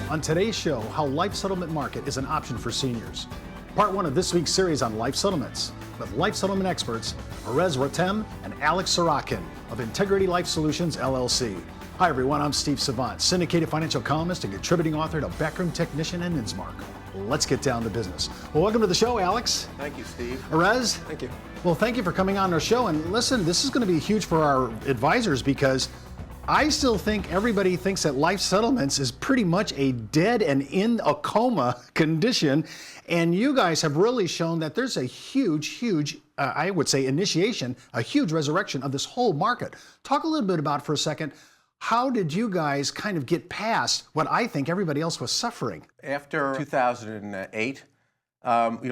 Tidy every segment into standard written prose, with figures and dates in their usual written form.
On today's show, how life settlement market is an option for seniors. Part one of this week's series on life settlements with life settlement experts Erez, Rotem and Alex Sirotkin of Integrity Life Solutions, LLC. Hi everyone, I'm Steve Savant, syndicated financial columnist and contributing author to Backroom Technician and Innsmark. Let's get down to business. Well, welcome to the show, Alex. Thank you, Steve. Erez. Thank you. Well, thank you for coming on our show. And listen, this is going to be huge for our advisors because I still think everybody thinks that life settlements is pretty much a dead and in a coma condition. And you guys have really shown that there's a huge, I would say initiation, a huge resurrection of this whole market. Talk a little bit about for a second, how did you guys kind of get past what I think everybody else was suffering? After 2008,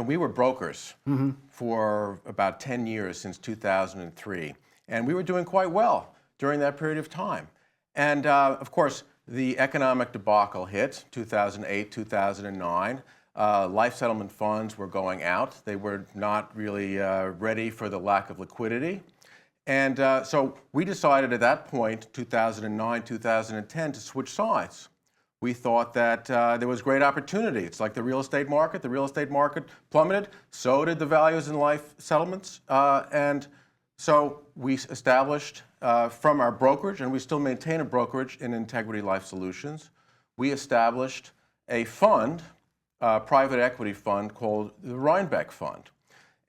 we were brokers for about 10 years since 2003. And we were doing quite well during that period of time. And of course, the economic debacle hit 2008, 2009. Life settlement funds were going out. They were not really ready for the lack of liquidity. And so we decided at that point, 2009, 2010, to switch sides. We thought that there was great opportunity. It's like the real estate market. The real estate market plummeted. So did the values in life settlements. And so we established from our brokerage, and we still maintain a brokerage in Integrity Life Solutions, we established a fund, private equity fund called the Rhinebeck Fund.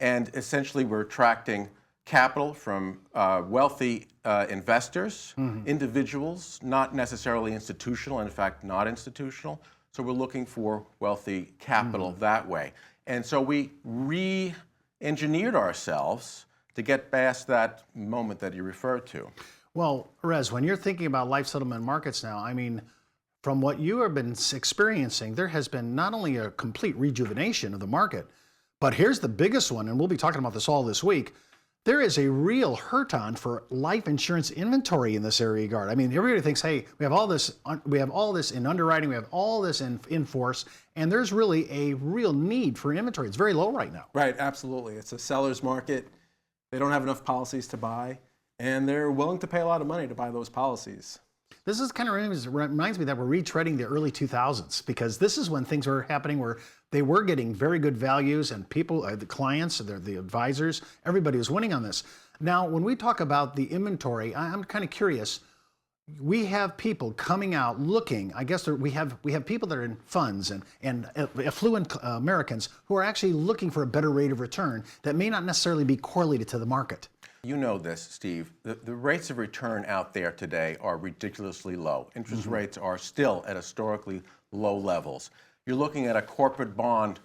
And essentially we're attracting capital from wealthy investors, individuals, not necessarily institutional, in fact, not institutional. So we're looking for wealthy capital that way. And so we re-engineered ourselves to get past that moment that you referred to. Well, Erez, when you're thinking about life settlement markets now, I mean, from what you have been experiencing, there has been not only a complete rejuvenation of the market, but here's the biggest one, and we'll be talking about this all this week. There is a real hurt on for life insurance inventory in this area regard. I mean, everybody thinks, hey, we have all this in underwriting, we have all this in force, and there's really a real need for inventory. It's very low right now. Right, absolutely. It's a seller's market. They don't have enough policies to buy, and they're willing to pay a lot of money to buy those policies. This is kind of reminds me that we're retreading the early 2000s, because this is when things were happening where they were getting very good values, and people, the clients, the advisors, everybody was winning on this. Now, when we talk about the inventory, I'm kind of curious. We have people coming out looking. I guess we have people that are in funds and affluent Americans who are actually looking for a better rate of return that may not necessarily be correlated to the market. You know this, Steve. The rates of return out there today are ridiculously low. Interest rates are still at historically low levels. You're looking at a corporate bond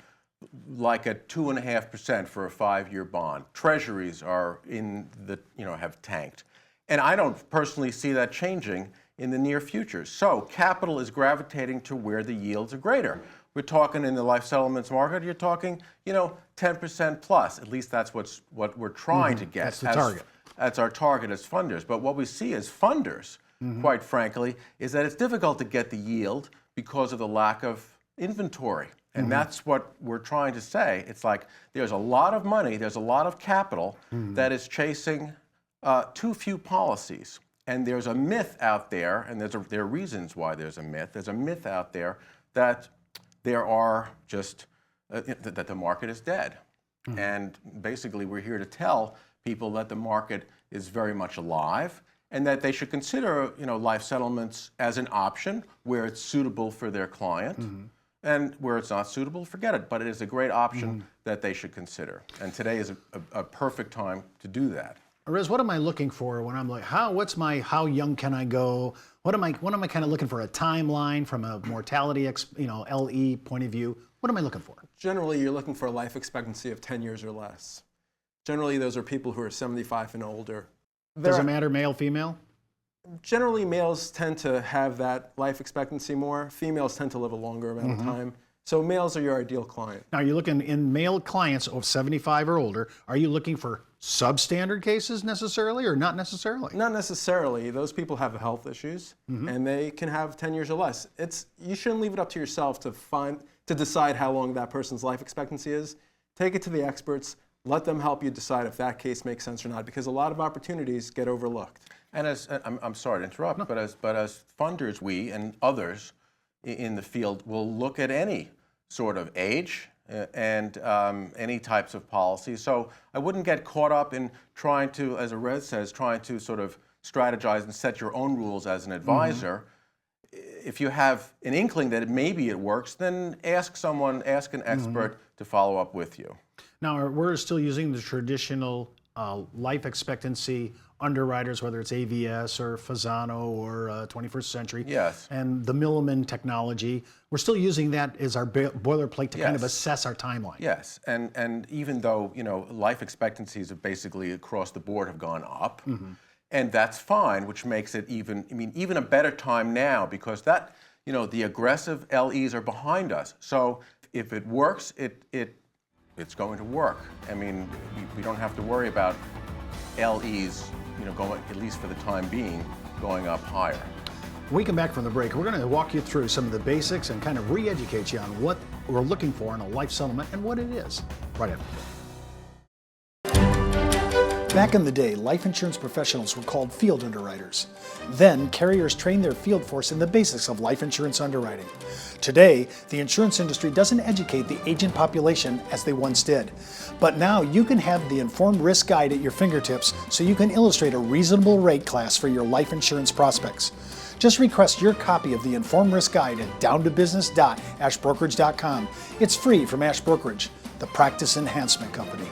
like at 2.5% for a 5-year bond. Treasuries are have tanked. And I don't personally see that changing in the near future. So capital is gravitating to where the yields are greater. We're talking in the life settlements market, you're talking, 10% plus. At least that's what we're trying to get. That's the target. That's our target as funders. But what we see as funders, quite frankly, is that it's difficult to get the yield because of the lack of inventory. And that's what we're trying to say. It's like there's a lot of money, there's a lot of capital that is chasing too few policies. And there's a myth out there, and there are reasons why there's a myth. There's a myth out there that there are just, that the market is dead. And basically we're here to tell people that the market is very much alive and that they should consider, life settlements as an option where it's suitable for their client. And where it's not suitable, forget it. But it is a great option that they should consider. And today is a perfect time to do that. Erez, what am I looking for when I'm like, how young can I go? What am I kind of looking for? A timeline from a mortality, LE point of view? What am I looking for? Generally, you're looking for a life expectancy of 10 years or less. Generally, those are people who are 75 and older. Does it matter, male, female? Generally, males tend to have that life expectancy more. Females tend to live a longer amount of time. So males are your ideal client. Now, you're looking in male clients of 75 or older. Are you looking for substandard cases necessarily or not necessarily? Not necessarily. Those people have health issues, and they can have 10 years or less. You shouldn't leave it up to yourself to decide how long that person's life expectancy is. Take it to the experts. Let them help you decide if that case makes sense or not, because a lot of opportunities get overlooked. And I'm sorry to interrupt, but as funders, we and others in the field will look at any sort of age and any types of policy. So I wouldn't get caught up in trying to, as Erez says, trying to sort of strategize and set your own rules as an advisor. If you have an inkling that maybe it works, then ask an expert to follow up with you. Now, we're still using the traditional life expectancy underwriters, whether it's AVS or Fasano or 21st Century. Yes. And the Milliman technology. We're still using that as our boilerplate to kind of Yes. assess our timeline. Yes, and even though life expectancies have basically across the board have gone up, and that's fine, which makes it even a better time now because that the aggressive LEs are behind us. So if it works, it's going to work. I mean, we don't have to worry about LEs going, at least for the time being, going up higher. When we come back from the break, we're going to walk you through some of the basics and kind of re-educate you on what we're looking for in a life settlement and what it is. Right after. Back in the day, life insurance professionals were called field underwriters. Then, carriers trained their field force in the basics of life insurance underwriting. Today, the insurance industry doesn't educate the agent population as they once did. But now you can have the informed risk guide at your fingertips so you can illustrate a reasonable rate class for your life insurance prospects. Just request your copy of the Informed Risk Guide at downtobusiness.ashbrokerage.com. It's free from Ash Brokerage, the practice enhancement company.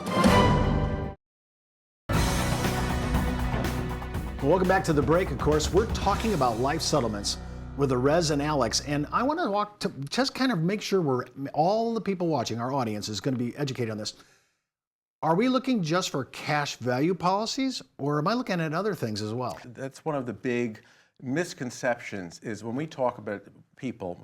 Well, welcome back to the break. Of course, we're talking about life settlements with Erez and Alex, and I want to just kind of make sure all the people watching, our audience, is going to be educated on this. Are we looking just for cash value policies, or am I looking at other things as well? That's one of the big misconceptions is when we talk to people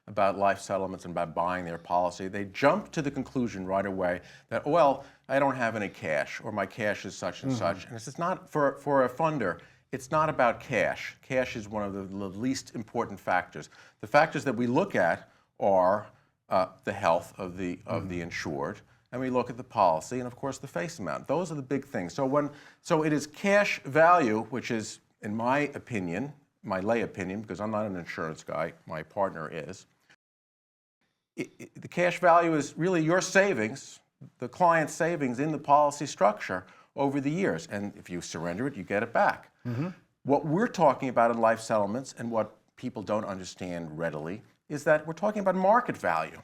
about life settlements and about buying their policy, they jump to the conclusion right away that, well, I don't have any cash or my cash is such and such. And it's not for a funder. It's not about cash. Cash is one of the least important factors. The factors that we look at are the health of the insured, and we look at the policy, and of course the face amount. Those are the big things. So it is cash value, which is, in my opinion, my lay opinion, because I'm not an insurance guy, my partner is. The cash value is really your savings, the client's savings in the policy structure over the years. And if you surrender it, you get it back. What we're talking about in life settlements and what people don't understand readily is that we're talking about market value.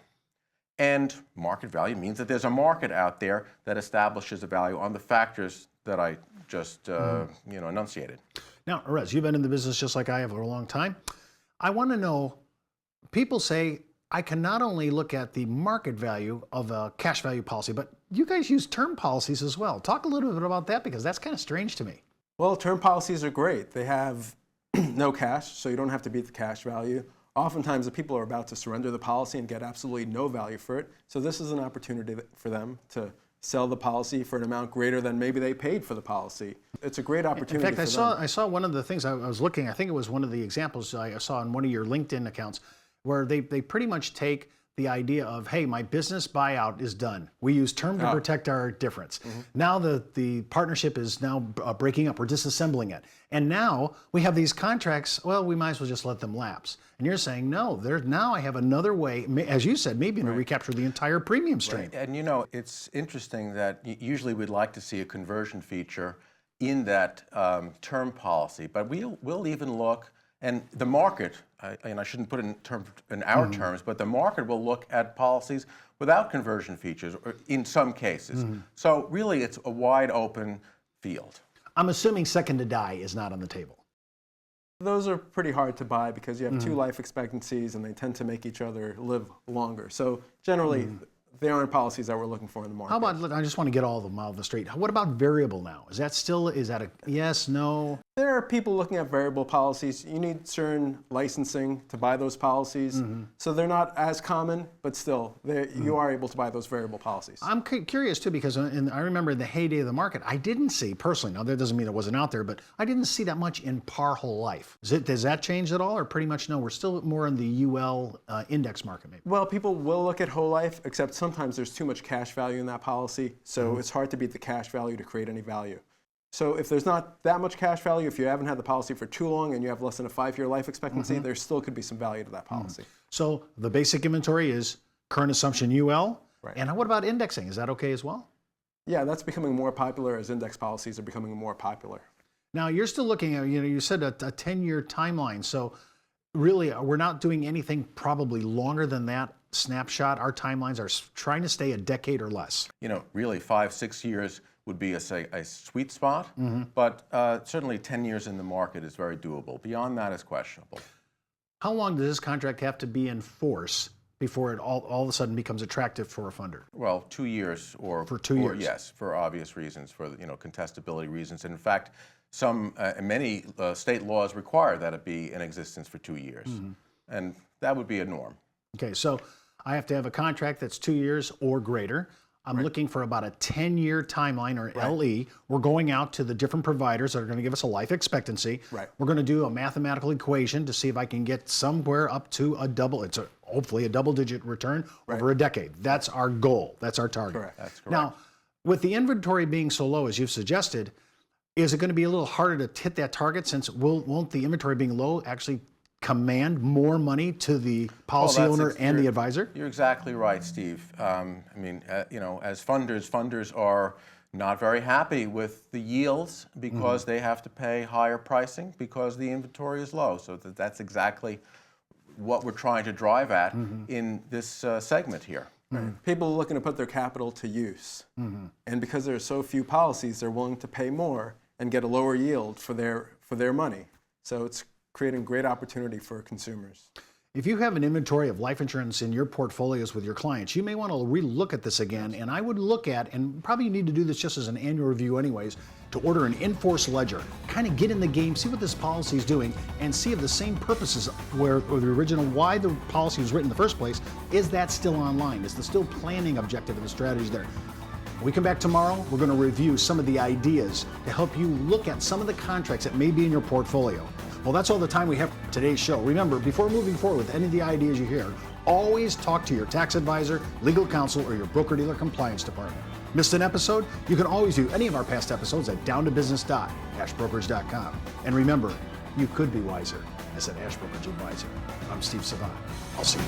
And market value means that there's a market out there that establishes a value on the factors that I just enunciated. Now, Erez, you've been in the business just like I have for a long time. I want to know, people say, I can not only look at the market value of a cash value policy, but you guys use term policies as well. Talk a little bit about that because that's kind of strange to me. Well, term policies are great. They have no cash, so you don't have to beat the cash value. Oftentimes, the people are about to surrender the policy and get absolutely no value for it. So this is an opportunity for them to sell the policy for an amount greater than maybe they paid for the policy. It's a great opportunity. In fact, I saw one of the things I was looking, I think it was one of the examples I saw in one of your LinkedIn accounts, where they pretty much take the idea of, hey, my business buyout is done. We use term to protect our difference. Now the partnership is now breaking up or disassembling it. And now we have these contracts, well, we might as well just let them lapse. And you're saying, no, now I have another way, as you said, maybe to recapture the entire premium stream. Right. And it's interesting that usually we'd like to see a conversion feature in that term policy, but we'll even look, and the market, and I shouldn't put it in our terms, but the market will look at policies without conversion features or in some cases. So really it's a wide open field. I'm assuming second to die is not on the table. Those are pretty hard to buy because you have two life expectancies and they tend to make each other live longer. So generally, they aren't policies that we're looking for in the market. How about, I just want to get all of them out of the street. What about variable now? Is that a yes, no? There are people looking at variable policies. You need certain licensing to buy those policies. So they're not as common, but still, you are able to buy those variable policies. I'm curious too, because I remember in the heyday of the market, I didn't see personally, now that doesn't mean it wasn't out there, but I didn't see that much in par whole life. Does that change at all, or pretty much no? We're still more in the UL index market maybe. Well, people will look at whole life, except sometimes there's too much cash value in that policy, so it's hard to beat the cash value to create any value. So if there's not that much cash value, if you haven't had the policy for too long and you have less than a 5-year life expectancy, there still could be some value to that policy. So the basic inventory is current assumption UL. Right. And what about indexing? Is that okay as well? Yeah, that's becoming more popular as index policies are becoming more popular. Now you're still looking at, you said a 10-year timeline. So really, we're not doing anything probably longer than that snapshot. Our timelines are trying to stay a decade or less. Really 5-6 years would be a sweet spot, but certainly 10 years in the market is very doable. Beyond that is questionable. How long does this contract have to be in force before it all of a sudden becomes attractive for a funder? Well, 2 years or for 2 years. Yes, for obvious reasons, for contestability reasons. And in fact, many state laws require that it be in existence for 2 years, and that would be a norm. Okay, so I have to have a contract that's 2 years or greater. I'm looking for about a 10-year timeline, or LE. We're going out to the different providers that are going to give us a life expectancy. Right. We're going to do a mathematical equation to see if I can get somewhere up to hopefully a double-digit return over a decade. That's our goal. That's our target. Correct. That's correct. Now, with the inventory being so low, as you've suggested, is it going to be a little harder to hit that target, since won't the inventory being low actually command more money to the policy owner and the advisor? You're exactly right, Steve. As funders are not very happy with the yields because they have to pay higher pricing because the inventory is low. So that's exactly what we're trying to drive at in this segment here. People are looking to put their capital to use. And because there are so few policies, they're willing to pay more and get a lower yield for their money. So it's creating great opportunity for consumers. If you have an inventory of life insurance in your portfolios with your clients, you may want to relook at this again. And I would look at, and probably you need to do this just as an annual review anyways, to order an in-force ledger. Kind of get in the game, see what this policy is doing, and see if the same purposes or the original, why the policy was written in the first place, is that still online? Is the still planning objective and the strategy there? When we come back tomorrow, we're going to review some of the ideas to help you look at some of the contracts that may be in your portfolio. Well, that's all the time we have for today's show. Remember, before moving forward with any of the ideas you hear, always talk to your tax advisor, legal counsel, or your broker-dealer compliance department. Missed an episode? You can always view any of our past episodes at downtobusiness.ashbrokerage.com. And remember, you could be wiser as an Ash Brokerage advisor. I'm Steve Savant. I'll see you.